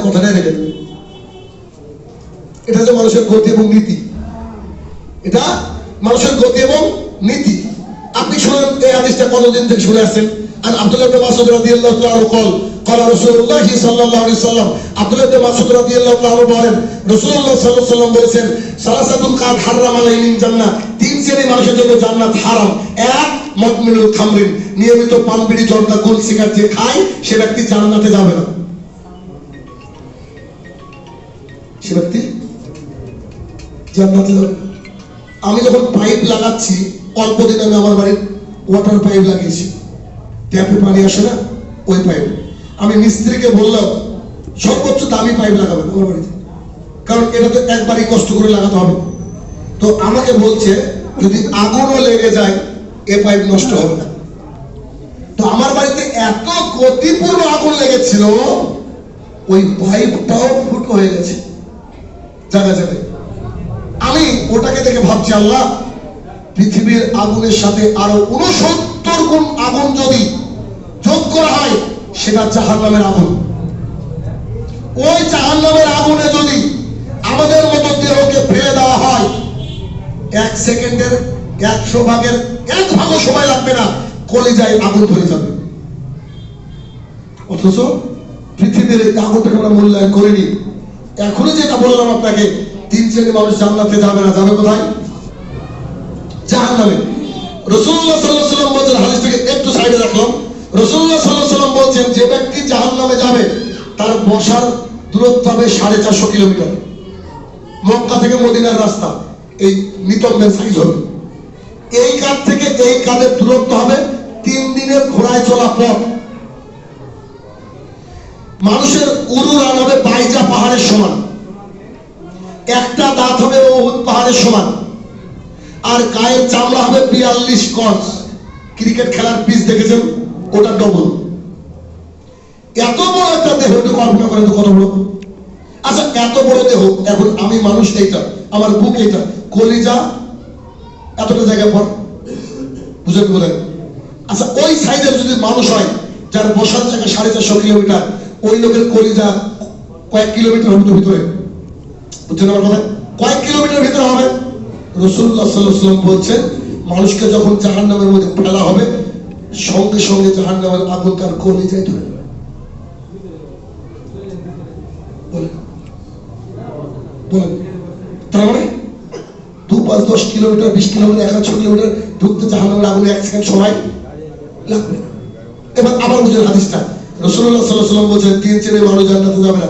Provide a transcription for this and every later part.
কথাটা রেখে দেবে। এটা হচ্ছে মানুষের গতি এবং নীতি, এটা মানুষের গতি এবং নীতি। আপনি শুনেন এই হাদিসটা কতদিন থেকে শুনে আসছেন। আর আব্দুল্লাহ ইবনে মাসউদ রাদিয়াল্লাহু তাআলা আনহু قال রাসূলুল্লাহ সাল্লাল্লাহু আলাইহি সাল্লাম, আব্দুল্লাহ ইবনে মাসউদ রাদিয়াল্লাহু তাআলা বলেন রাসূলুল্লাহ সাল্লাল্লাহু আলাইহি সাল্লাম বলেছেন, সালাসাতুন কাদ হারাম আলাইহিম জান্নাহ, তিন শ্রেণীর মানুষের জন্য জান্নাত হারাম। এক, মুদমিনুল খামরিন, নিয়মিত পান বিড়ি জর্দা গুল সিগারেট যে খায় সে ব্যক্তি জান্নাতে যাবে না। সে ব্যক্তি জান্নাতে যাবে। আমি যখন পাইপ লাগাচ্ছি, অল্প দিন আমি আমার বাড়ির ওয়াটার পাইপ লাগিয়েছি, ট্যাপে পানি আসে না, ওই পাইপ। আমি মিস্ত্রিকে বললাম সর্বোচ্চ দামি পাইপ লাগাবেন আমার বাড়িতে, কারণ এটা তো একবারই কষ্ট করে লাগাতে হবে। তো আমাকে বলছে যদি আগুনও লেগে যায় এ পাইপ নষ্ট হবে না। তো আমার বাড়িতে এত গতিপূর্ণ আগুন লেগেছিল, ওই পাইপটাও ফুটো হয়ে গেছে জায়গা জায়গায়। আমি ওটাকে দেখে ভাবছি, আল্লাহ, পৃথিবীর আগুনের সাথে আরো 69 গুণ আগুন যদি যোগ করা হয় সেটা জাহান্নামের আগুন। ওই জাহান্নামের আগুনে যদি আমাদের মতো দেহকে ফেলে দেওয়া হয়, 1 সেকেন্ডের 100 ভাগের 1 ভাগও সময় লাগবে না, কলিজায় আগুন ধরে যাবে। অথচ পৃথিবীর এই আগুনটাকে আমরা মূল্যায়ন করিনি। এখনই যেটা বললাম আপনাকে, 3 শ্রেণীর মানুষ জান্নাতে যাবে না। যাবে কোথায়? জাহান্নামে। রাসূলুল্লাহ সাল্লাল্লাহু আলাইহি ওয়াসাল্লাম বলেন, হাদিসটাকে একটু সাইডে রাখলাম। রাসূলুল্লাহ সাল্লাল্লাহু আলাইহি ওয়াসাল্লাম বলেন যে ব্যক্তি জাহান্নামে যাবে তার বসার দূরত্ব হবে 450 কিলোমিটার। মক্কা থেকে মদিনার রাস্তা এই নিতম্বের সাইজ হবে। এই কাঁধ থেকে এই কাঁধের দূরত্ব হবে 3 দিনের ঘোড়ায় চলা পথ। মানুষের উরুরান হবে বাইজা পাহাড়ের সমান, একটা দাঁত হবে উহুদ পাহাড়ের সমান, আর গায়ের চামড়া হবে 42 গজ। ক্রিকেট খেলার পিচ দেখেছেন, ওটা ডবল। এত বড় একটা দেহ, একটু কল্পনা করেন তো কত বড়। আচ্ছা, এত বড় দেহ, এখন আমি মানুষ এইটা, আমার বুক এইটা, কলিজা এতটা জায়গায় পর, বুঝেন বোধহয়। আচ্ছা, ওই সাইজের যদি মানুষ হয় যার বসার জায়গা 450 কিলোমিটার, ওই লোকের কলিজা কয়েক কিলোমিটার হবে ভিতরে, বুঝছেন আমার কথা? কয়েক কিলোমিটার ভিতরে হবে। রাসূলুল্লাহ সাল্লাল্লাহু আলাইহি ওয়াসাল্লাম বলছেন, মানুষকে যখন জাহান্নামের মধ্যে ফেলা হবে, সঙ্গে সঙ্গে জাহান্নামের আগুন তার কলিজায় ধরে নেবে। বলেন, তার মানে 2, 5, 10 কিলোমিটার, 20 কিলোমিটার, 100 কিলোমিটার ঢুকতে জাহান্নামের আগুনে 1 সেকেন্ড সময় লাগবে। এবার আবার বুঝেন হাদিসটা। রাসূলুল্লাহ সাল্লাল্লাহু আলাইহি ওয়াসাল্লাম বলেছেন 3 শ্রেণীর মানুষ জান্নাতে যাবে না।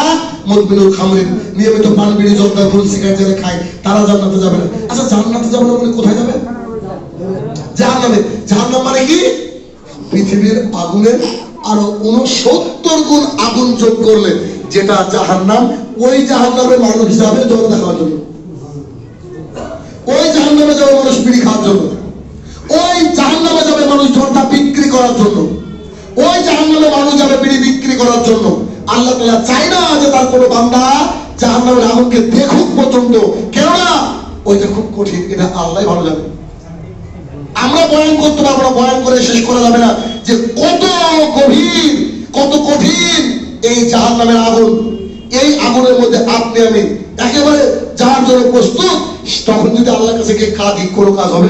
এক, মুদমিনুল খামরিন, নিয়মিত পান বিড়ি জর্দা গুল সিগারেট যারা খায় তারা জান্নাতে যাবে না। আচ্ছা, জান্নাতে যাবে না মানে কোথায় যাবে? জাহান্নামে। জাহান্নাম মানে কি? পৃথিবীর আগুনের আরো 69 গুণ আগুন যোগ করলে যেটা জাহান্নাম, ওই জাহান্নামে মানুষ যাবে জর্দা খাওয়ার জন্য, ওই জাহান্নামে যাবে মানুষ বিড়ি খাওয়ার জন্য, ওই জাহান্নামে যাবে মানুষ জর্দা বিক্রি করার জন্য, ওই জাহান্নামে মানুষ যাবে বিড়ি বিক্রি করার জন্য। আল্লাহ তাআলা চায় না যে তার কোনো বান্দা জাহান্নামের আগুনকে দেখুক পর্যন্ত, কেননা ওইটা খুব কঠিন, এটা আল্লাহই ভালো জানে। আমরা বয়ান করতে পারবো না, বয়ান করে শেষ করা যাবে না যে কত গভীর, কত কঠিন এই জাহান্নামের আগুন। এই আগুনের মধ্যে আপনি আমি একেবারে যাওয়ার জন্য প্রস্তুত, তখন যদি আল্লাহর কাছে গিয়ে কাঁদি, কোনো কাজ হবে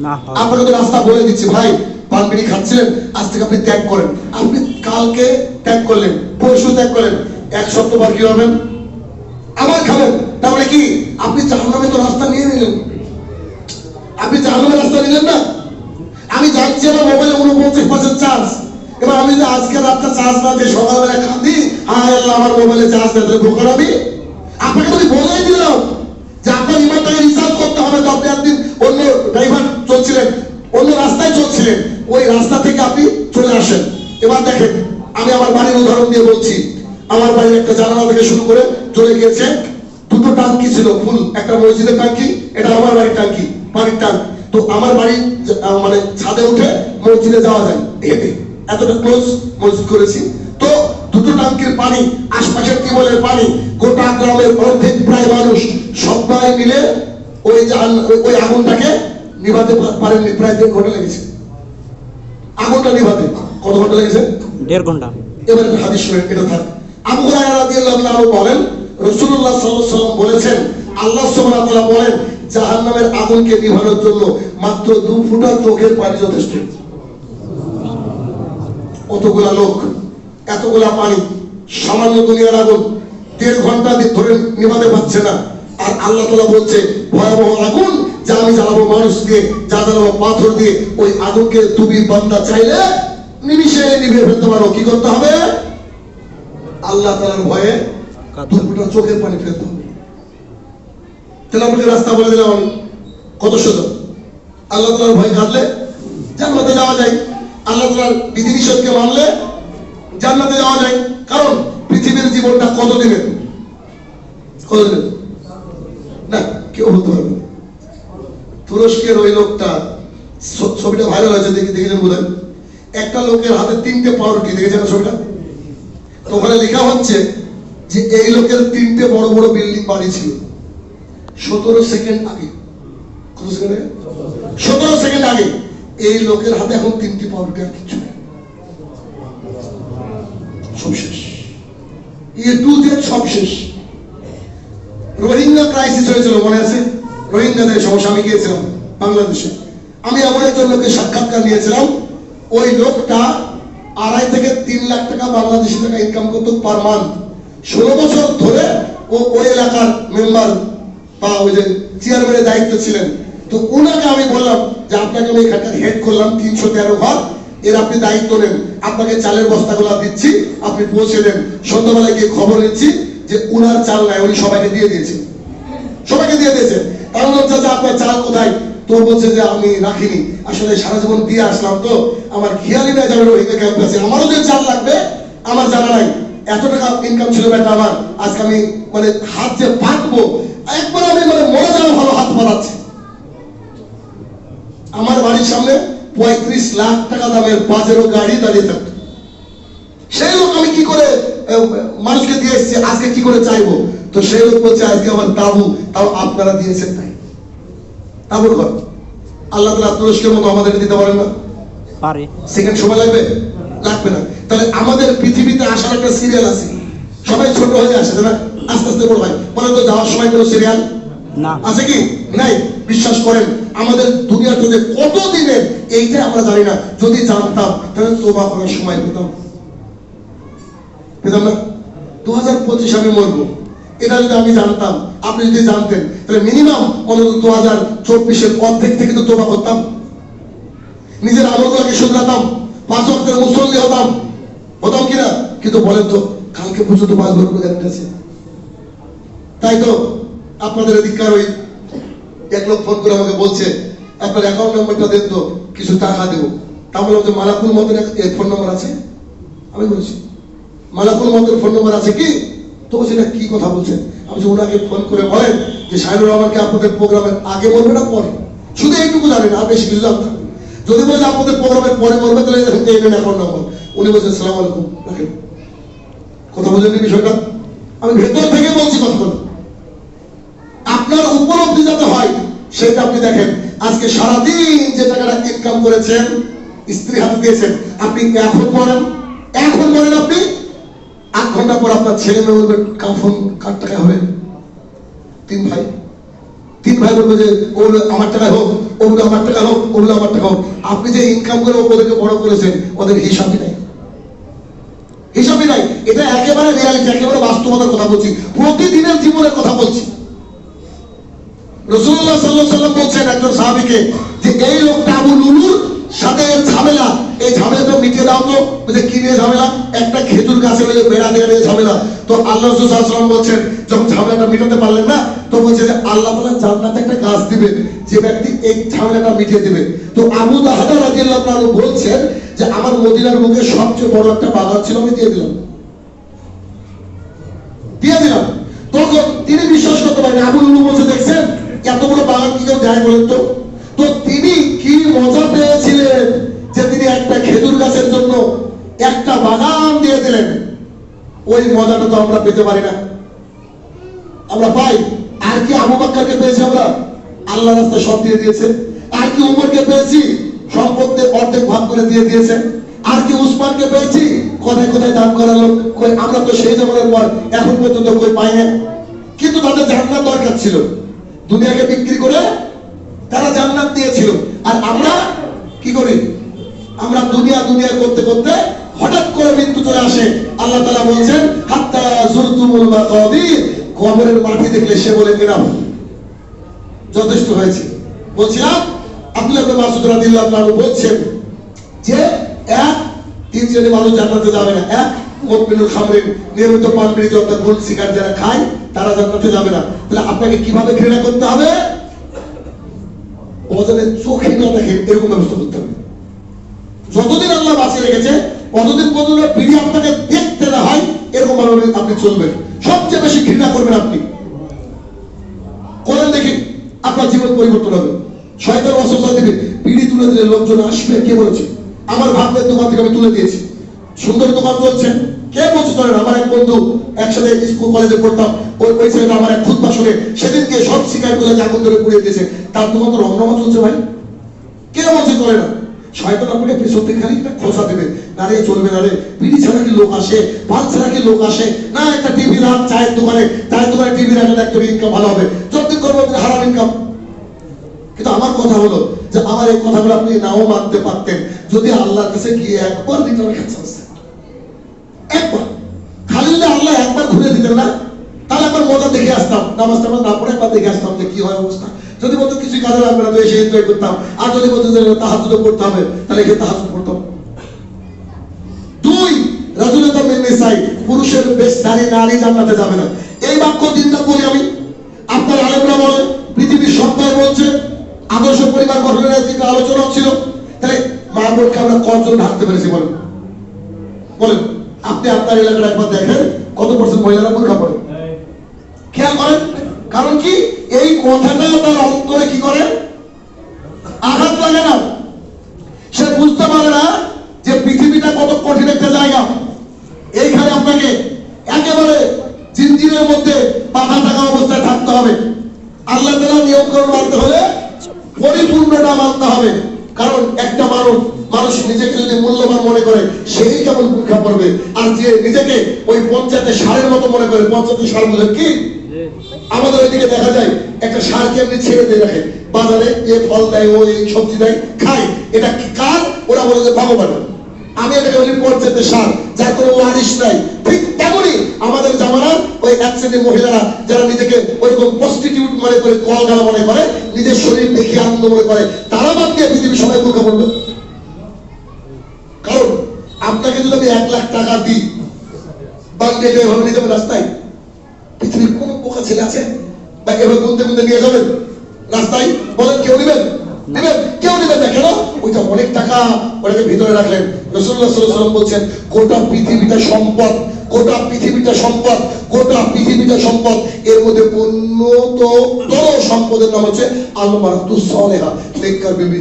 না। আপনাকে তো রাস্তা বলে দিচ্ছি, ভাই পান বিড়ি খাচ্ছিলেন, আজ থেকে আপনি ত্যাগ করেন। আপনি কালকে ত্যাগ করলেন, পরশু ত্যাগ করলেন, 1 সপ্তাহ পর কি হবেন? আবার খাবেন। তাহলে কি আপনি জাহান্নামে তো রাস্তা নিয়ে নিলেন? আপনি জাহান্নামের রাস্তা নিলেন না। আমি জানছি আমার মোবাইলে 49% চার্জ। এবার আমি যদি আজকে রাতটা চার্জ না দিয়ে সকালবেলা কাঁদি, হায় আল্লাহ আমার মোবাইলে চার্জ নেই, তাহলে বোকা আমি। আপনাকে তো বলেই দিলাম যে আপনার ইমানটাকে রিচার্জ করতে হবে। তো আপনি একদিন অন্য ড্রাইভার চলছিলেন, অন্য রাস্তায় চলছিলেন, ওই রাস্তা থেকে আপনি চলে আসেন। এবার দেখেন, আমি আমার বাড়ির উদাহরণ দিয়ে বলছি। আমার বাড়ির একটা জানালা থেকে শুরু করে চলে গিয়েছে, 2টো টাঙ্কি ছিল ফুল, একটা মসজিদের টাঙ্কি, এটা আমার বাড়ির টাঙ্কি, পানির ট্যাঙ্ক। তো আমার বাড়ি মানে ছাদে উঠে মসজিদে যাওয়া যায় হেঁটে, এতটা ক্লোজ মসজিদ করেছি। তো 2টো টাঙ্কির পানি, আশপাশের টিউবওয়েলের পানি, গোটা গ্রামের অর্ধেক প্রায় মানুষ সবাই মিলে ওই আগুনটাকে নিভাতে পারেননি। প্রায় 1.5 ঘন্টা লেগেছে আগুনটা নিভাতে। কত ঘন্টা লেগেছে? 1.5 ঘন্টা। এবার হাদিস শুনেন, এটা থাক। আবু হুরায়রা রাদিয়াল্লাহু আনহু বলেন রাসূলুল্লাহ সাল্লাল্লাহু আলাইহি ওয়াসাল্লাম বলেছেন আল্লাহ সুবহানাহু ওয়া তাআলা বলেন জাহান্নামের আগুনকে নিভানোর জন্য মাত্র 2 ফোঁটা চোখের পানি যথেষ্ট। কতগুলা লোক, এতগুলা পানি, সামান্য দুনিয়ার আগুন 1.5 ঘন্টা ধরে নিভাতে পারছে না, আর আল্লাহ তাআলা বলছে ভয়াবহ আগুন যা আমি জ্বালাবো মানুষ দিয়ে, যা জ্বালাবো পাথর দিয়ে, ওই আগুনকে তুমি বান্দা চাইলে নিমিষে নিভে ফেলতে পারো। কি করতে হবে? আল্লাহ তাআলার ভয়ে 2 ফোঁটা চোখের পানি ফেলতে হবে। তাহলে আপনাকে রাস্তা বলে দিলাম আমি, কত সুন্দর। আল্লাহ তাআলার ভয় কাঁদলে জান্নাতে যাওয়া যায়, আল্লাহ তাআলার বিধিনিষেধকে মানলে জান্নাতে যাওয়া যায়। কারণ পৃথিবীর জীবনটা কতদিনের? কতদিনের না কেউ বলতে পারবে না। তুরস্কের ওই লোকটা, ছবিটা ভাইরাল হয়েছে, দেখেছেন বোধহয়, একটা লোকের হাতে 3টে পাউরুটি, দেখেছেন ছবিটা? তো ওখানে লেখা হচ্ছে যে এই লোকের 3টে বড় বড় বিল্ডিং বাড়ি ছিল 17 সেকেন্ড আগে। কত সেকেন্ড? 17 সেকেন্ড আগে। এই লোকের হাতে এখন 3টি পাউরুটি আর কিছু নেই, সব শেষ। সব শেষ। রোহিঙ্গা ক্রাইসিস হয়েছিল, মনে আছে? রোহিঙ্গাদের সমস্যা। আমি গিয়েছিলাম বাংলাদেশে, আমি এমন একজন লোকের সাক্ষাৎকার নিয়েছিলাম। ওই লোকটা 2.5 থেকে 3 লাখ টাকা বাংলাদেশি টাকা ইনকাম করতো পার মান্থ। 16 বছর ধরে ও ওই এলাকার মেম্বার বা ওই যে চেয়ারম্যানের দায়িত্ব ছিলেন। তো ওনাকে আমি বললাম যে আপনাকে আমি এখানকার হেড করলাম, 313 ঘর, এর আপনি দায়িত্ব নেন, আপনাকে চালের বস্তাগুলো দিচ্ছি, আপনি পৌঁছে দেন। সন্ধ্যাবেলায় গিয়ে খবর নিচ্ছি যে উনার চাল নাই, উনি সবাইকে দিয়ে দিয়েছেন, সবাইকে দিয়ে দিয়েছেন। কারণ হচ্ছে যে আপনার চাল কোথায়? তো বলছে যে আমি রাখিনি, আসলে সারা জীবন দিয়ে আসলাম, তো আমার খেয়ালই নাই যাবে রোহিঙ্গা ক্যাম্পে আছে, আমারও যে চাল লাগবে আমার জানা নাই। এত টাকা ইনকাম ছিল বেটা আমার, আজকে আমি মানে হাত যে পাতবো, একবার আমি মানে মরে যাওয়া ভালো হাত পাতাচ্ছি। আমার বাড়ির সামনে 35 লাখ টাকা দামের পাজেরো গাড়ি দাঁড়িয়ে থাকতো। সেই লোক আমি কি করে মানুষকে দিয়ে এসেছি, আজকে কি করে চাইবো? তো সেই লোক বলছে আজকে আমার তাবু, তাও আপনারা দিয়েছেন তাই, তাবুর ঘর। আল্লাহ তাআলা তুরস্কের মতো আমাদেরকে দিতে পারেন না? পারে। সেকেন্ড সময় লাগবে? লাগবে না। তাহলে আমাদের পৃথিবীতে আসার একটা সিরিয়াল আছে, সবাই ছোট হয়ে আসে না, আস্তে আস্তে বড় হয়। বলে তো যাওয়ার সময় কোনো সিরিয়াল না আছে কি? নাই। বিশ্বাস করেন আমাদের দুনিয়াতে যে কত দিনের এইটা আমরা জানি না। যদি জানতাম তাহলে তওবা করার সময় পেতাম না? 2025 আমি মরবো, এটা যদি আমি জানতাম, আপনি যদি জানতেন, তাহলে মিনিমাম অন্তত 2024-এর অর্ধেক থেকে তো তওবা করতাম, নিজের আমলগুলোকে শুধরাতাম, 5 ওয়াক্তের মুসল্লি হতাম কিনা? কিন্তু বলেন তো কালকে পর্যন্ত 5 ঘন্টা গ্যারান্টি আছে? তাই তো আপনাদের এদিককার ওই এক লোক ফোন করে আমাকে বলছে আপনার অ্যাকাউন্ট নাম্বারটা দেন তো, কিছু টাকা দেবো। তা বললাম যে মালাকুল মতের ফোন নাম্বার আছে? আমি বলছি মালাকুল মতের ফোন নাম্বার আছে কি? তো বলছি না, কি কথা বলছেন? আমি যে ওনাকে ফোন করে বলেন যে শাহিনুর রহমানকে আপনাদের প্রোগ্রামের আগে বলবে না পরে, শুধু এইটুকু জানেন, আর বেশি কিছু জানতাম। যদি বলছে আপনাদের প্রোগ্রামের পরে বলবে, তাহলে এই নেন অ্যাকাউন্ট নাম্বার। উনি বলছেন সালাম আলাইকুম, রাখেন। কথা বলছেন বিষয়টা? আমি ভেতর থেকে বলছি কথাগুলো, আপনার উপলব্ধি যাতে হয় সেটা আপনি দেখেন। আজকে সারাদিন যে টাকাটা ইনকাম করেছেন, স্ত্রী হাতে দিয়েছেন, আপনি এখন বলেন আপনি 8 ঘন্টা পর আপনার ছেলে মেয়ে বলবে কাফন কার টাকা হবে? 3 ভাই বলবে যে ওগুলো আমার টাকা হোক, ওগুলো আমার টাকা হোক, ওগুলো আমার টাকা হোক। আপনি যে ইনকাম করে ওদেরকে বড় করেছেন, ওদের হিসাবই নাই। এটা একেবারে রিয়ালিটি, একেবারে বাস্তবতার কথা বলছি, প্রতিদিনের জীবনের কথা বলছি। রাসূলুল্লাহ সাল্লাল্লাহু আলাইহি ওয়াসাল্লাম বলছেন একজন সাহাবীকে যে এই লোকটা আবু লুলুর সাথে ঝামেলা, এই ঝামেলাটা মিটিয়ে দাও তো। বলে কি নিয়ে ঝামেলা? একটা খেজুর গাছে বেড়া দিয়ে ঝামেলা। তো আল্লাহ রাসূল সাল্লাল্লাহু আলাইহি ওয়াসাল্লাম বলছেন যখন ঝামেলাটা মিটাতে পারলেন না, তো বলছে যে আল্লাহ তাআলা জান্নাতে একটা গাছ দিবে, যে ব্যক্তি এই ঝামেলাটা মিটিয়ে দিবে। তো আবু দাহদা রাদিয়াল্লাহু আনহু বলছেন যে আমার মদিনার বুকে সবচেয়ে বড় একটা বাগান ছিল, আমি দিয়ে দিলাম। তখন তিনি বিশ্বাস করতে পারেন। আবু লুলু বলছে দেখছেন এত বড় বাগান কি কেউ দেয় বলেন তো? তো তিনি কি মজা পেয়েছিলেন যে তিনি একটা খেজুর গাছের জন্য একটা বাগান দিয়ে দিলেন। ওই মজাটা তো আমরা পেতে পারি না, আমরা পাই। আর কি আবু বকরকে পেয়েছি আমরা? আল্লাহ রাস্তায় সব দিয়ে দিয়েছে। আর কি উমরকে পেয়েছি? সম্পত্তির অর্ধেক ভাগ করে দিয়ে দিয়েছে। আর কি উসমানকে পেয়েছি? কোথায় কোথায় দান করালো, কই আমরা তো সেই জামানার পর এখন পর্যন্ত কই পাই না। কিন্তু তাদের জান্নাত দরকার ছিল, দুনিয়াকে বিক্রি করে তারা জান্নাত দিয়েছিল। আর আমরা কি করি? আমরা দুনিয়া দুনিয়া করতে করতে হঠাৎ করে মৃত্যু চলে আসে। আল্লাহ তাআলা বলছেন হাত্তা যুরতুমুল মাকাবির, কবরের মাটি দেখলে সে বলে এনাফ, যথেষ্ট হয়েছে। বলছিলাম আব্দুল্লাহ ইবনে মাসউদ রাদিয়াল্লাহু আনহু বলছেন যে তিন শ্রেণীর মানুষ জান্নাতে যাবে না। এক, মুদমিনুল খামরিন, নিয়মিত পান বিড়ি অর্থাৎ গোল সিগারেট যারা খায় তারা জান্নাতে যাবে না। তাহলে আপনাকে কিভাবে ঘৃণা করতে হবে? ওজনের চোখে না দেখে এরকম ব্যবস্থা করতে হবে। যতদিন আল্লাহ বাঁচিয়ে রেখেছে ততদিন পর্যন্ত বিড়ি আপনাকে দেখতে না হয় এরকম ভাবে আপনি চলবেন। সবচেয়ে বেশি ঘৃণা করবেন আপনি, করেন দেখি আপনার জীবন পরিবর্তন হবে। শয়তান ওয়াসওয়াসা দিবে, বিড়ি তুলে দিলে লোকজন আসবে। কে বলেছে? আমার ভাগ্যের দোকান থেকে আমি তুলে দিয়েছি, সুন্দর দোকান চলছে। কে বলছে ধরেন? আমার এক বন্ধু, একসাথে স্কুল কলেজে পড়তাম, ওই ছেলেটা আমার এক খুতবা শুনে সেদিনকে সব সিগারেট গুলো আগুন ধরে পুড়িয়ে দিয়েছে। তার দোকান তো রমরমা চলছে ভাই। কে বলছে করে না? শয়তান আপনাকে পেছন থেকে খালি একটা খোঁচা দেবে, না রে চলবে না রে, বিড়ি ছাড়া কি লোক আসে, পান ছাড়া কি লোক আসে না, একটা টিভি রাখ, চায়ের দোকানে টিভি রাখলে একটা ইনকাম ভালো হবে, যতদিন করবো হারাম ইনকাম। কিন্তু আমার কথা হলো যে আমার এই কথাগুলো আপনি নাও মানতে পারতেন যদি আল্লাহর কাছে গিয়ে একবার রিটার্ন খেতে আসতেন। একবার খালি যদি আল্লাহ একবার ঘুরে দিতেন না, তাহলে একবার মজা দেখে আসতাম, নামাজ টামাজ না পড়ে একবার দেখে আসতাম যে কি হয় অবস্থা। যদি বলতো কিছু কাজে লাগবে না তো এসে এনজয় করতাম, আর যদি বলতো যে তাহাজ্জুদ পড়তে হবে তাহলে এসে তাহাজ্জুদ পড়তাম। দুই, রাজুলাতা মিন নিসাই, পুরুষের বেশধারী নারী জান্নাতে যাবে না। এই বাক্য দিনটা বলি আমি, আপনার আলেমরা বলে, পৃথিবীর সরকার বলছে, আদর্শ পরিবার গঠনের দিকে আলোচনা ছিল। তাহলে মা বোনকে আমরা কতজন ঢাকতে পেরেছি বলেন? বলেন আপনি আপনার এলাকার একবার দেখেন কত পার্সেন্ট মহিলারা বোরকা পরে। খেয়াল করেন, কারণ কি এই কথাটা তার অন্তরে কি করে? আঘাত লাগে না। সে বুঝতে পারে না যে পৃথিবীটা কত কঠিন একটা জায়গা। এইখানে আপনাকে একেবারে জিনজিনের মধ্যে পাখা থাকা অবস্থায় থাকতে হবে। আল্লাহ তাআলা নিয়মকানুন মানতে হলে পরিপূর্ণটা মানতে হবে। কারণ একটা মানুষ নিজেকে যদি মূল্যবান মনে করে সেই কেমন বোরকা পড়বে, আর যে নিজেকে ওই পঞ্চায়েতের ষাঁড়ের মতো মনে করে, পঞ্চায়েতের ষাঁড় বলেন কি? আমাদের ওইদিকে দেখা যায় একটা ষাঁড়কে এমনি ছেড়ে দিয়ে রাখে, বাজারে এ ফল দেয়, ও এই সবজি দেয়, খায়। এটা কার? ওরা বলে যে ভগবান। আমি এটাকে বলি পঞ্চায়েতের ষাঁড়, যার কোনো ওয়ারিশ নাই। ঠিক তেমনই আমাদের জামানার ওই এক শ্রেণীর মহিলারা যারা নিজেকে ওইরকম প্রস্টিটিউট মনে করে, কলগালা মনে করে, নিজের শরীর দেখে আনন্দ মনে করে, তারা বাদ দিয়ে পৃথিবীর সবাই বোরকা পড়বে। কারণ আপনাকে যদি আমি 1 লাখ টাকা দিই, বাংলাদেশে এভাবে নিয়ে যাবেন রাস্তায়? পৃথিবীর কোন বোকা ছেলে আছে বা এভাবে গুনতে গুনতে নিয়ে যাবেন রাস্তায়? বলেন কেউ নেবেন? নেবেন? কেউ নেবেন না। কেন? ওইটা অনেক টাকা, ওটাকে ভিতরে রাখলেন। রাসূলুল্লাহ সাল্লাল্লাহু আলাইহি ওয়াসাল্লাম বলছেন গোটা পৃথিবীটা সম্পদ, গোটা পৃথিবীটা সম্পদ, গোটা পৃথিবীটা সম্পদ। এর মধ্যে উন্নততর সম্পদের নাম হচ্ছে আল মারতুস সালেহা, নেককার বিবি।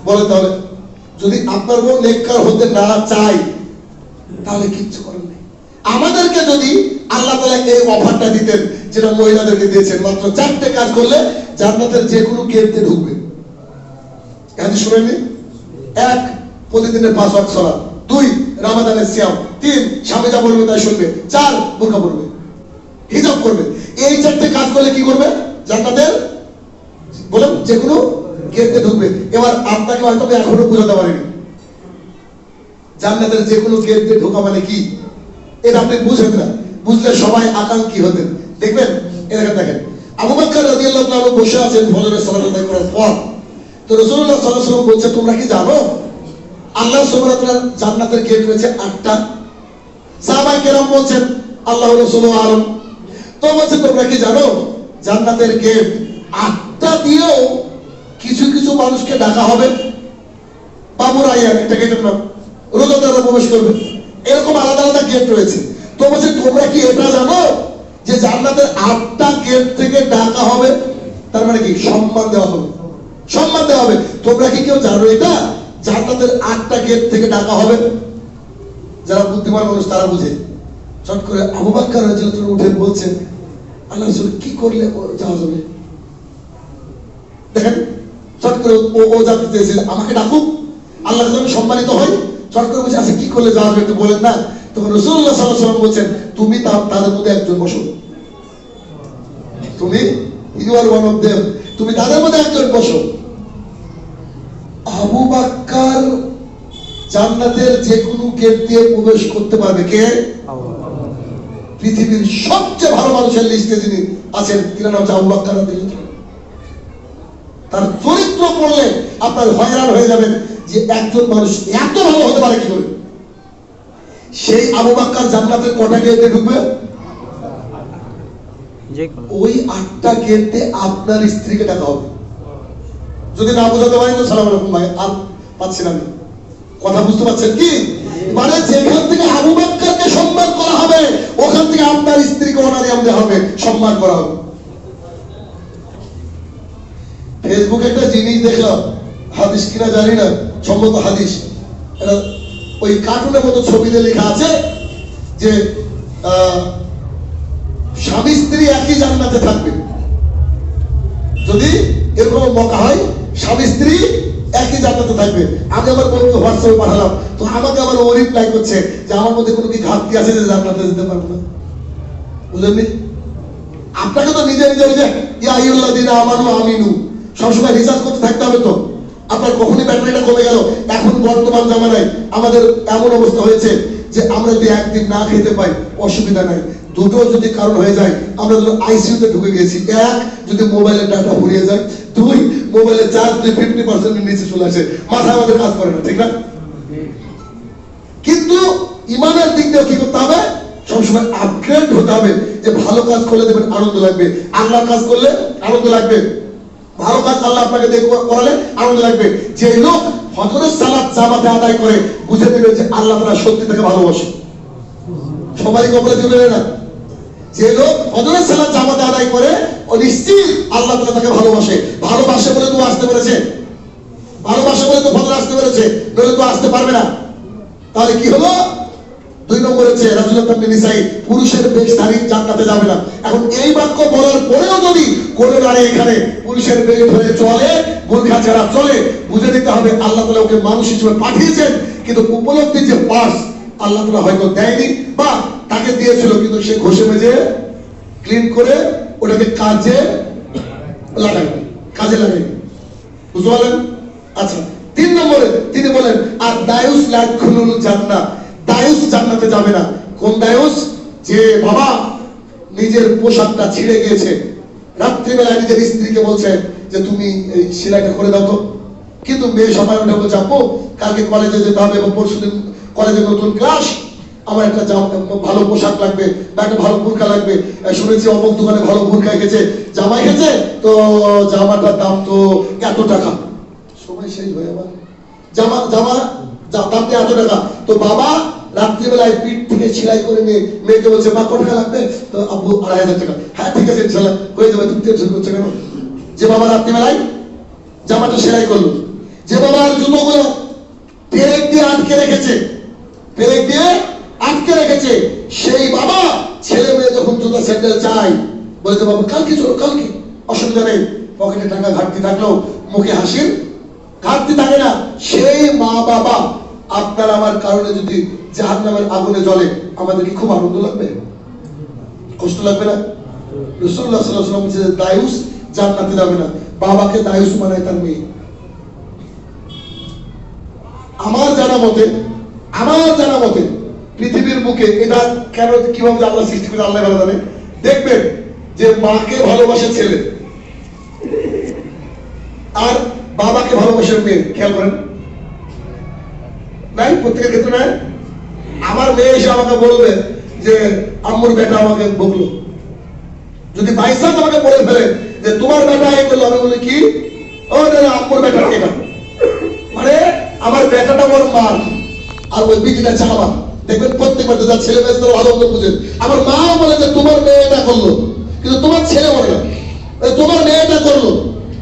বলেন তাহলে যদি আপনার বউ নেককার হতে না চায় তাহলে কিচ্ছু করেন না। আমাদেরকে যদি আল্লাহ তাআলা এই অফারটা দিতেন যেটা মহিলাদেরকে দিয়েছেন, মাত্র 4টে কাজ করলে জান্নাতের যে কোনো গেটে ঢুকবে। হাদিস শুনেননি? 1, প্রতিদিনের 5 ওয়াক্ত সালাত। 2, রমাদানের সিয়াম। 3, স্বামী যা বলবে তাই শুনবে। 4, বোরকা পরবে, হিজাব করবে। এই 4টে কাজ করলে কি করবে? জান্নাতের বলেন যে কোনো গেটে ঢুকবে। এবার আপনাকে হয়তো এখনো বোঝাতে পারিনি জান্নাতের যে কোনো গেটে ঢোকা মানে কি, এটা আপনি বুঝেন না। বুঝলে সবাই আকাঙ্ক্ষী হতেন। দেখবেন এলাকা দেখেন, আবু বকর রাদিয়াল্লাহু তাআলা বসে আছেন ফজরের সালাত আদায় করার পর। তো রাসূলুল্লাহ সাল্লাল্লাহু আলাইহি ওয়াসাল্লাম বলছে, তোমরা কি জানো আল্লাহ সুবহানাহু ওয়া তাআলার জান্নাতের গেট রয়েছে 8টা? সাহাবায়ে কেরাম বলছেন আল্লাহর রাসূল আলম। তো বলছে তোমরা কি জানো জান্নাতের গেট 8টা দিয়েও কিছু কিছু মানুষকে ডাকা হবে? বাবুর আয়ার একটা গেটের নাম, রোজাদাররা প্রবেশ করবে। এরকম আলাদা আলাদা গেট রয়েছে। তো বলছে তোমরা কি এটা জানো যে জান্নাতের 8টা গেট থেকে ডাকা হবে? তার মানে কি? সম্মান দেওয়া হবে, সম্মান দেওয়া হবে। তোমরা কি কেউ জানো এটা জান্নাতের 8টা গেট থেকে ডাকা হবে? যারা বুদ্ধিমান মানুষ তারা বুঝে। চট করে আবু বকর রাদিয়াল্লাহু আনহু উঠে বলছেন, আল্লাহ রাসূল কি করলে যাওয়া যাবে? দেখেন চট করে ও জানতে চেয়েছিল আমাকে ডাকুক, আল্লাহর জন্য সম্মানিত হয়। চট করে বলছে আচ্ছা কি করলে যাওয়া যাবে একটু বলেন না। তখন রাসূলুল্লাহ সাল্লাল্লাহু আলাইহি ওয়াসাল্লাম বলছেন তুমি তাদের মধ্যে একজন বসো, তুমি you are one of them, তুমি তাদের মধ্যে একজন বসো। আবু বকর জান্নাতের যে কোনো গেট দিয়ে প্রবেশ করতে পারবে। কে? পৃথিবীর সবচেয়ে ভালো মানুষের লিস্টে যিনি আছেন তিনি নাম হচ্ছে আবু বকর রাদিয়াল্লাহু। তার চরিত্র পড়লে আপনার হয়রান হয়ে যাবেন যে একজন মানুষ এত ভালো হতে পারে কি করে। সেই আবু বকর জান্নাতের কটা গেটে ঢুকবে? ওই 8টা গেটে আপনার স্ত্রীকে ডাকা হবে। যদি না বোঝাতে পারি তো সালাম আলাইকুম ভাই, আর পাচ্ছি না আমি, কথা বুঝতে পারছেন কি? মানে যেখান থেকে আবু বকরকে সম্মান করা হবে ওখান থেকে আপনার স্ত্রীকে অনারিয়াম দেওয়া হবে, সম্মান করা হবে। ফেসবুকে একটা জিনিস দেখলাম, হাদিস কিনা জানি না, সম্ভবত হাদিস, এটা ওই কার্টুনের মতো ছবিতে লেখা আছে যে স্বামী স্ত্রী একই জান্নাতে থাকবে। যদি এরকম মকা হয় স্বামী স্ত্রী একই জান্নাতে থাকবে। আমি আমার বন্ধু হোয়াটসঅ্যাপে পাঠালাম, তো আমাকে আবার ও রিপ্লাই করছে যে আমার মধ্যে কোনো কি ঘাটতি আছে যে জান্নাতে যেতে পারবো না। বুঝলেন? আপনাকে তো নিজে নিজে নিজে ইয়া আইয়ুহাল্লাযীনা আমানু আমিনু সবসময় রিসার্চ করতে থাকতে হবে। তো আপনার কখনই ব্যাটারিটা কমে গেল। এখন বর্তমান জামানায় আমাদের এমন অবস্থা হয়েছে যে আমরা যদি একদিন না খেতে পাই অসুবিধা নাই, দুটো যদি কারণ হয়ে যায় আমরা ধরো আইসিইউতে ঢুকে গেছি, এক যদি মোবাইলের ডাটা ফুরিয়ে যায়, দুই মোবাইলের চার্জ যদি 50% নিচে চলে আসে, মাথা আমাদের কাজ করে না, ঠিক না? কিন্তু ইমানের দিক দিয়ে কি করতে হবে? সবসময় আপগ্রেড হতে হবে, যে ভালো কাজ করলে দেখবেন আনন্দ লাগবে, আল্লাহ কাজ করলে আনন্দ লাগবে, ভালো কাজ আল্লাহ আপনাকে করালে আনন্দ লাগবে। যে লোক ফজরের সালাত জামাতে আদায় করে বুঝে নেবে যে আল্লাহ তাআলা সত্যি তাকে ভালোবাসে। সবারই কপালে জুড়ে না। যে লোক ফজরের সালাত জামাতে আদায় করে ও নিশ্চিত আল্লাহ তাআলা তাকে ভালোবাসে। ভালোবাসে বলে তো আসতে পেরেছে, ভালোবাসে বলে তো ফজর আসতে পেরেছে, নইলে তো আসতে পারবে না। তাহলে কি হলো? 2 নম্বর হচ্ছে রাসূলুল্লাহ তাআলা নিসাই পুরুষের বেশধারী জান্নাতে যাবে না। এখন এই বাক্য বলার পরেও যদি কোন নারী এখানে পুরুষের বেশ ধরে চলে, বোরকা ছাড়া চলে, বুঝে নিতে হবে আল্লাহ তাআলা ওকে মানুষ হিসেবে পাঠিয়েছেন, কিন্তু উপলব্ধি যে পাস আল্লাহ তাআলা হয়তো দেয়নি, বা তাকে দিয়েছিল কিন্তু সে ঘষে মেজে ক্লিন করে ওটাকে কাজে লাগায়নি, কাজে লাগায়নি। বুঝতে পারলেন? আচ্ছা, 3 নম্বরে তিনি বলেন আর দায়ুস লাদখুলুল জান্নাহ, দায়ুস জান্নাতে যাবে না। কোন দায়ুস? যে বাবা নিজের পোশাকটা ছিঁড়ে গিয়েছে, রাত্রিবেলায় নিজের স্ত্রীকে বলছে যে তুমি এই সেলাইটা করে দাও তো, কিন্তু মেয়ে সবাই উঠে বলছে আপু কালকে কলেজে যেতে হবে এবং পরশুদিন কলেজে নতুন ক্লাস, আমার একটা ভালো পোশাক লাগবে বা একটা ভালো বোরকা লাগবে, শুনেছি অমুক দোকানে ভালো বোরকা এসেছে, জামা এসেছে, তো জামাটার দাম তো এত টাকা। সময় শেষ হয়ে যাবে, জামা জামা দাম এত টাকা। তো বাবা রাত্রিবেলায় পিঠ থেকে সেলাই করে নিয়ে মেয়েকে বলছে মা কত টাকা লাগবে? তো আব্বু 2500 টাকা। হ্যাঁ ঠিক আছে ইনশাআল্লাহ হয়ে যাবে, তুমি টেনশন করছো কেন? যে বাবা রাত্রিবেলায় জামাটা সেলাই করলো, যে বাবার জুতোগুলো পেরেক দিয়ে আটকে রেখেছে, পেরেক দিয়ে আটকে রেখেছে, সেই বাবা ছেলে মেয়ে যখন জুতা স্যান্ডেল চাই বলছে বাবা কালকে চলো, কালকে অসুবিধা নেই, পকেটে টাকা ঘাটতি থাকলেও মুখে হাসির ঘাটতি থাকে না। সেই মা বাবা আপনার আমার কারণে যদি জাহান্নামের আগুনে জ্বলে, আমাদের কি খুব আনন্দ লাগবে? কষ্ট লাগবে না? রাসূলুল্লাহ সাল্লাল্লাহু আলাইহি ওয়াসাল্লাম বলেছে দায়ুস জান্নাতে যাবে না। বাবাকে দায়ুস বানায় তার মেয়ে। আমার জানা মতে পৃথিবীর বুকে এটা কেন কিভাবে আল্লাহ সৃষ্টি করে আল্লাহ ভালো জানে। দেখবেন যে মাকে ভালোবাসে ছেলে আর বাবাকে ভালোবাসে মেয়ে, খেয়াল করেন নাই? প্রত্যেকের ক্ষেত্রে নাই? আমার মেয়ে এসে আমাকে বলবে যে আম্মুর বেটা আমাকে বকলো, যদি বাইসান আমাকে বলে ফেলে যে তোমার বেটা এই করলো, আমি বলি কি ও না আম্মুর বেটা এটা, মানে আমার বেটাটা বড় মার আর ওই বিটিটা চালাবা। দেখবেন প্রত্যেকবার যার ছেলে মেয়ে ভালো মতো বুঝেন, আমার মা বলে যে তোমার মেয়ে এটা করলো, কিন্তু তোমার ছেলে বলে না তোমার মেয়ে এটা করলো।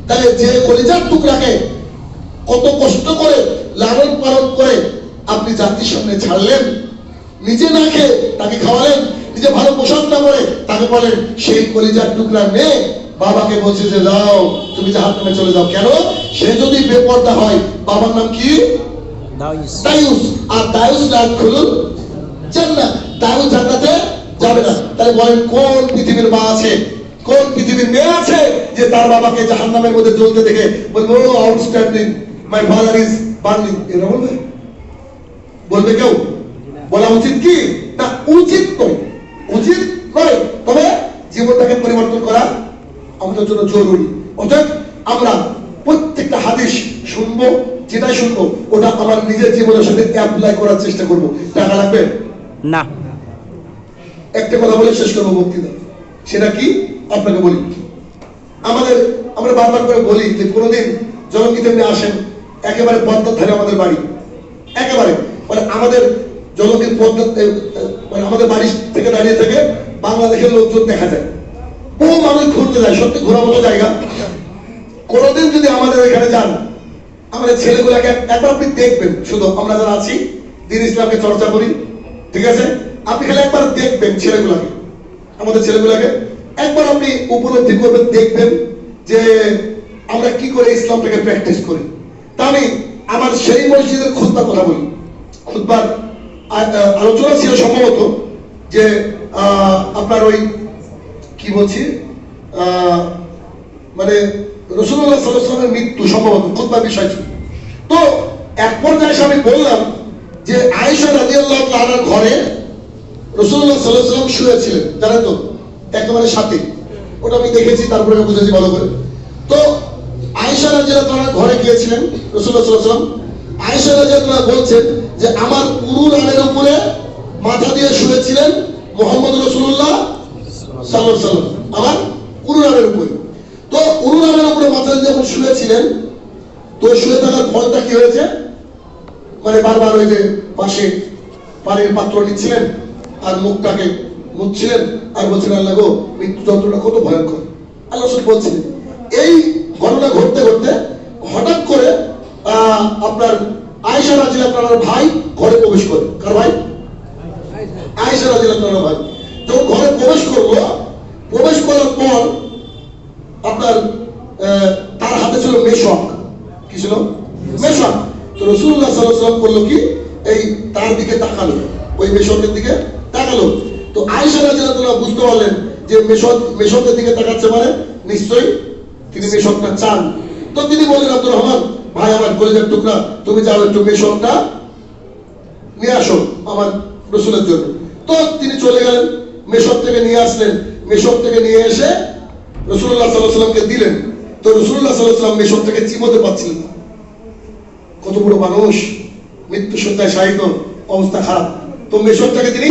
তাহলে যে কলিজার টুকরাকে কত কষ্ট করে লালন পালন করে আপনি জাতির সামনে ছাড়লেন, নিজে না খেয়ে তাকে খাওয়ালেন, নিজে ভালো পোশাক না পরে তাকে বলেন, সেই কলিজার টুকরা মেয়ে বাবাকে বলছে যে যাও তুমি জাহান্নামে চলে যাও। কেন? সে যদি বেপরদা হয়, বাবার নাম কি? দায়ুস, আর দায়ুস লা ইয়াদখুলুল জান্নাহ, দায়ুস জান্নাতে যাবে না। তাহলে বলেন কোন পৃথিবীর মা আছে, কোন পৃথিবীর মেয়ে আছে যে তার বাবাকে জাহান্নামের মধ্যে জ্বলতে দেখে বলবে oh outstanding, my father is burning? এটা বলবে? বলবে কেউ? বলা উচিত কি না? উচিত নয়, উচিত নয়। তবে জীবনটাকে পরিবর্তন করা আমাদের জন্য জরুরি। অর্থাৎ আমরা প্রত্যেকটা হাদিস শুনবো, যেটাই শুনবো ওটা আমার নিজের জীবনের সাথে অ্যাপ্লাই করার চেষ্টা করবো। টাকা লাগবে না। একটা কথা বলে শেষ করবো বক্তৃতা, সেটা কি আপনাকে বলি। আমরা বারবার করে বলি যে কোনোদিন জলঙ্গিতে আপনি আসেন, একেবারে পদ্মার ধারে আমাদের বাড়ি, একেবারে মানে আমাদের জলঙ্গির পদ্মা, মানে আমাদের বাড়ি থেকে দাঁড়িয়ে থেকে বাংলাদেশের লোকজন দেখা যায়, বহু মানুষ ঘুরতে যায়, সত্যি ঘোরার মতো জায়গা। কোনোদিন যদি আমাদের এখানে যান, আমাদের ছেলেগুলাকে একবার আপনি দেখবেন, শুধু আমরা যারা আছি দিন ইসলামকে চর্চা করি, ঠিক আছে, আপনি খালি একবার দেখবেন ছেলেগুলাকে, আমাদের ছেলেগুলাকে একবার আপনি উপলব্ধি করবেন, দেখবেন যে আমরা কি করে ইসলামটাকে প্র্যাকটিস করি। তা আমি আমার সেই মসজিদের খুতবার কথা বলি। খুতবার আলোচনা ছিল সম্ভবত যে আপনার ওই কি বলছি মানে রাসূলুল্লাহ সাল্লাল্লাহু আলাইহি ওয়াসাল্লামের মৃত্যু সম্ভবত খুতবার বিষয় ছিল। তো এক পর্যায়ে আমি বললাম যে আয়েশা রাদিয়াল্লাহু তাআলার ঘরে রাসূলুল্লাহ সাল্লাল্লাহু আলাইহি ওয়াসাল্লাম শুয়েছিলেন, জানেন তো, একেবারে সাথে। ওটা আমি দেখেছি, তারপরে বুঝেছি ভালো করে। তো আয়েশা রাদিয়াল্লাহু তাআলার ঘরে গিয়েছিলেন রাসূলুল্লাহ সাল্লাল্লাহু আলাইহি ওয়াসাল্লাম। আয়েশা রাদিয়াল্লাহু তাআলা বলছেন যে আমার উরুর উপরে মাথা দিয়ে শুয়েছিলেন মুহাম্মদ রাসূলুল্লাহ সাল্লাল্লাহু আলাইহি ওয়াসাল্লাম, আমার উরুর উপরে। তো উরুর উপরে মাথা দিয়ে যখন শুয়েছিলেন, তো শুয়ে থাকার ফলটা কি হয়েছে, মানে বারবার ওই যে পাশে পানির পাত্র নিচ্ছিলেন আর মুখটাকে মুছছিলেন আর বলছিলেন আল্লাহ গো, মৃত্যু যন্ত্রণা কত ভয়ঙ্কর। আল্লাহ রাসূল বলছিলেন। এই ঘটনা ঘটতে ঘটতে হঠাৎ করে আপনার আয়েশা রাদিয়াল্লাহু তাআলার ভাই ঘরে প্রবেশ করে। কার ভাই? আয়েশা রাদিয়াল্লাহু তাআলার ভাই। যখন ঘরে প্রবেশ করলো, প্রবেশ করার পর আপনার তার হাতে ছিল মেশক। কি ছিল? মেশক। তো রাসূলুল্লাহ সাল্লাল্লাহু আলাইহি ওয়াসাল্লাম করলো কি, এই তার দিকে তাকালো, ওই মেশকের দিকে তাকালো। তো আয়েশা রাদিয়াল্লাহু তাআলা বুঝতে পারলেন যে মেশকের দিকে তাকাচ্ছে মানে নিশ্চয়ই তিনি মেশকটা চান। তো তিনি বললেন, আব্দুর রহমান ভাই, আমার কলিজার টুকরা, তুমি যাও একটু মেশকটা নিয়ে আসো আমার রাসূলের জন্য। তো তিনি চলে গেলেন, মেশক থেকে নিয়ে আসলেন। মেশক থেকে নিয়ে এসে রাসূলুল্লাহ সাল্লাল্লাহু আলাইহি ওয়াসাল্লামকে দিলেন। তো রাসূলুল্লাহ সাল্লাল্লাহু আলাইহি ওয়াসাল্লাম মেশক থেকে চিবোতে পারছিলেন না। কত বড় মানুষ, মৃত্যু শয্যায় শায়িত, অবস্থা খারাপ, তো মেশকটাকে তিনি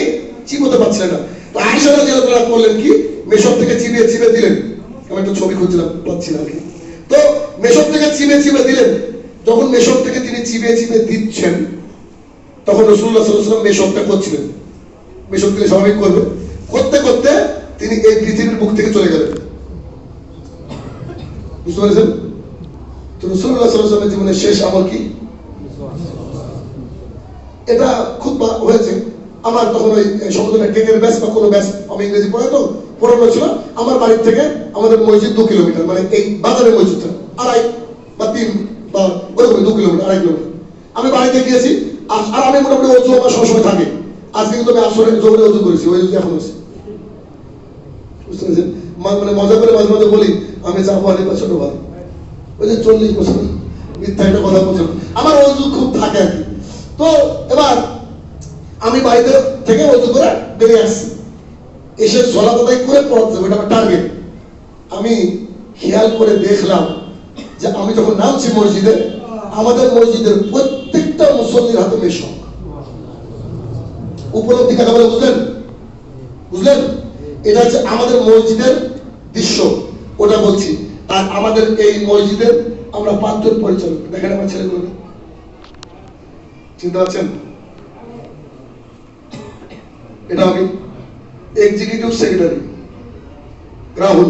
চিবোতে পারছিলেন না। তো আয়েশা রাদিয়াল্লাহু তাআলা করলেন কি, মেশক থেকে চিবিয়ে চিবিয়ে দিলেন। আমি একটা ছবি খুঁজছিলাম, পাচ্ছি না আর কি। তো মেশক থেকে চিবিয়ে চিবিয়ে দিলেন। যখন মেশক থেকে তিনি চিবিয়ে চিবিয়ে দিচ্ছেন, তখন রাসূলুল্লাহ সাল্লাল্লাহু আলাইহি ওয়াসাল্লাম মেশকটা করছিলেন। মেশক তিনি স্বাভাবিক করবে, করতে করতে তিনি এই পৃথিবীর বুক থেকে চলে গেলেন। বুঝতে পেরেছেন? তো রাসূলুল্লাহ সাল্লাল্লাহু আলাইহি ওয়াসাল্লামের জীবনের শেষ আমল কি? এটা খুতবা হয়েছে। আমার তখন ওই সমুদ্রের টেকের ব্যাস বা কোনো ব্যাস, আমি ইংরেজি পড়াই তো, পড়ানো ছিল। আমার বাড়ির থেকে আমাদের মসজিদ 2 কিলোমিটার, মানে এই বাজারের মসজিদটা 2.5 বা 3 বা ওরকম 2 কিলোমিটার, 2.5 কিলোমিটার। আমি বাড়িতে গিয়েছি, আর আমি মোটামুটি অজু আমার সবসময় থাকে। আজকে কিন্তু আমি আসরে জোরে অজু করেছি, ওই অজু এখন হয়েছে। বুঝতে পেরেছেন? মানে মজা করে মাঝে মাঝে বলি আমি যাবো আলিপা ছোট ভাই, ওই যে 40 বছর মিথ্যা একটা কথা বলছেন, আমার অজু খুব থাকে আর কি। তো এবার আমি বাড়িতে থেকে অজু করে বেরিয়ে আসছি, এসে সলাত আদায় করে পড়াতে হবে, এটা আমার টার্গেট। আমি খেয়াল করে দেখলাম যে আমি যখন নামছি মসজিদে, আমাদের মসজিদের প্রত্যেকটা মুসল্লির হাতে মেশক। উপলব্ধি কথা বলে বুঝলেন? বুঝলেন? এটা হচ্ছে আমাদের মসজিদের দৃশ্য, ওটা বলছি। আর আমাদের এই মসজিদের আমরা 5 জন পরিচালক। দেখেন আমার ছেলেগুলো, চিন্তা পাচ্ছেন? এটা আমি এক্সিকিউটিভ সেক্রেটারি রাহুল,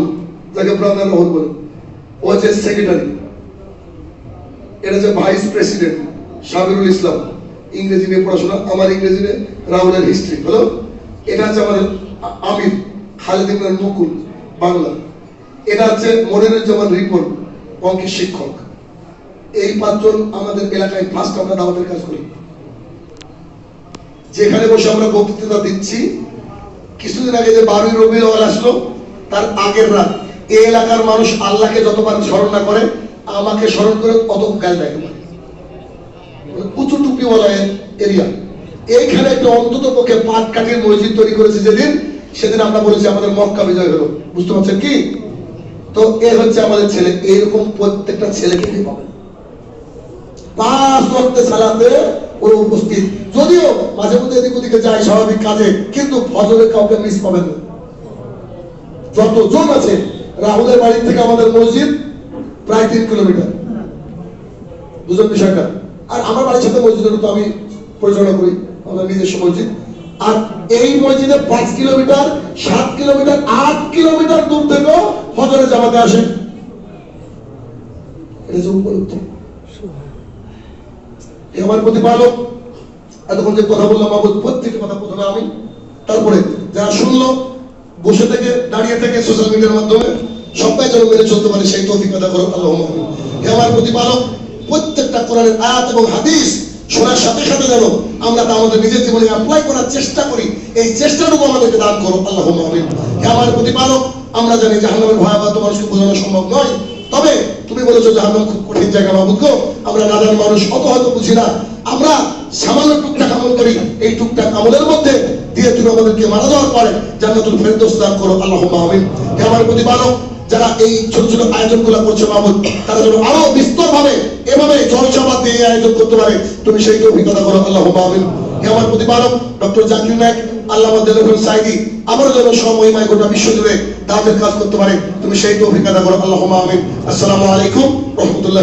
যাকে ব্রাদার রাহুল বলে, ও হচ্ছে সেক্রেটারি। এটা হচ্ছে ভাইস প্রেসিডেন্ট সাবিরুল ইসলাম, ইংরেজি নিয়ে পড়াশোনা, আমার ইংরেজি নিয়ে, রাহুলের হিস্ট্রি হলো। এটা হচ্ছে আমাদের আমির খালিদ ইবনে মুকুল, বাংলা। এটা হচ্ছে মনিরুজ্জামান রিপন, অঙ্কের শিক্ষক। এই 5 জন আমাদের এলাকায় ফার্স্ট আমরা দাওয়াতের কাজ করি। যেখানে বসে আমরা বক্তৃতা দিচ্ছি, কিছুদিন আগে যে 12ই রবিউল আউয়াল আসলো, তার আগের রাত এই এলাকার মানুষ আল্লাহকে যতবার স্মরণ না করে, আমাকে স্মরণ করে অত গাল দেয়। উঁচু টুপিওয়ালা এরিয়া, এইখানে একটা অন্তত পক্ষে পাটকাঠির মসজিদ তৈরি করেছে সেদিন আমরা বলেছি আমাদের মক্কা বিজয় হলো। বুঝতে পারছেন কি? তো এ হচ্ছে আমাদের ছেলে। এইরকম প্রত্যেকটা ছেলেকে পাবেন 5 ওয়াক্ত সালাতে ওরা উপস্থিত। যদিও মাঝে মধ্যে এদিক ওদিকে যায় স্বাভাবিক কাজে, কিন্তু ফজরে কাউকে মিস পাবেন না। যতজন আছে, রাহুলের বাড়ি থেকে আমাদের মসজিদ প্রায় 3 কিলোমিটার। বুঝলেন বিষয়টা? আর আমার বাড়ির সাথে মসজিদের তো আমি পরিচালনা করি, আমাদের নিজস্ব মসজিদ। আর এই মসজিদে 5 কিলোমিটার, 7 কিলোমিটার, 8 কিলোমিটার দূর থেকেও ফজরে জামাতে আসে। এটা যে উপলব্ধি। আমার প্রতিপালক এতক্ষণ যে কথা বললাম, বাবু প্রত্যেকটা কথা প্রথমে আমি, তারপরে যারা শুনলো, বসে থেকে, দাঁড়িয়ে থেকে, সোশ্যাল মিডিয়ার মাধ্যমে সবাই যেন মেনে চলতে পারে, সেই তৌফিক আদা করো আল্লাহুম্মা আমিন। হে আমার প্রতিপালক, প্রত্যেকটা কোরআনের আয়াত এবং হাদিস শোনার সাথে সাথে যেন আমরা তা আমাদের নিজের জীবনে অ্যাপ্লাই করার চেষ্টা করি, এই চেষ্টাটুকু আমাদেরকে দান করো আল্লাহুম্মা আমিন। হে আমার প্রতিপালক, আমরা জানি জাহান্নামের ভয়াবহতা মানুষকে বোঝানো সম্ভব নয়, তবে তুমি বলেছো জাহান্নাম খুব কঠিন জায়গা। মাবুদ গো, আমরা নাদান মানুষ, অত হয়তো বুঝি না, আমরা সামান্য টুকটাক আমল করি, এই টুকটাক আমলের মধ্যে দিয়ে তুমি আমাদেরকে মারা যাওয়ার পরে জান্নাতুল ফেরদৌস দান করো আল্লাহুম্মা আমিন। হে আমার প্রতিপালক, যারা এই ছোট ছোট আয়োজনগুলো করছে মাবুদ, তারা যেন আরো বিস্তরভাবে এভাবে জলসভা দিয়ে আয়োজন করতে পারে, তুমি সেই তৌফিক আদা করো আল্লাহুম্মা আমিন। হে আমার প্রতিপালক, ডক্টর জাকির নায়েক, আল্লামা দেলোয়ার সাইদি আবারও যেন সমমহিমায় গোটা বিশ্ব জুড়ে দাওয়াতের কাজ করতে পারে, তুমি সেই তৌফিক আদা করো আল্লাহুম্মা আমিন। আসসালামু আলাইকুম ওয়া রাহমাতুল্লাহ।